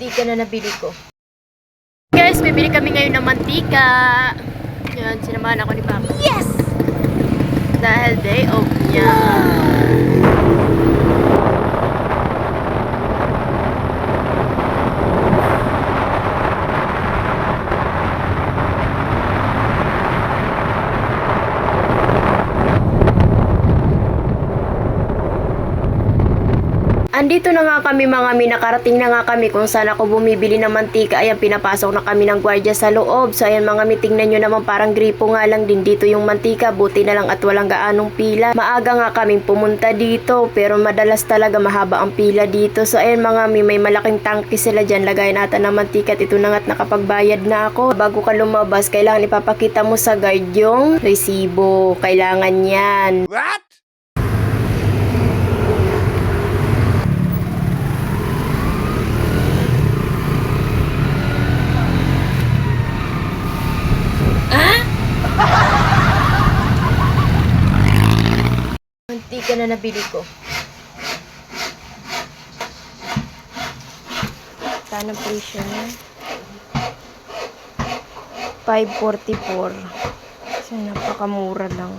mantika na nabili ko. Guys, bibili kami ngayon ng mantika. Yan, sinamahan ako ni Papa. Yes! Dahil day off niya. Andito na nga kami mga mi, nakarating na nga kami kung saan ako bumibili ng mantika. Ayan, pinapasok na kami ng gwardiya sa loob. So ayan mga mi, tingnan nyo naman, parang gripo nga lang din dito yung mantika. Buti na lang at walang gaanong pila. Maaga nga kaming pumunta dito, pero madalas talaga mahaba ang pila dito. So ayan mga mi, may malaking tangke sila dyan. Lagayan natin ng mantika at ito na nga't nakapagbayad na ako. Bago ka lumabas, kailangan ipapakita mo sa guard yung resibo. Kailangan yan. What? Mantika na nabili ko. Saan ang presyo niya? 5.44. So, napakamura lang.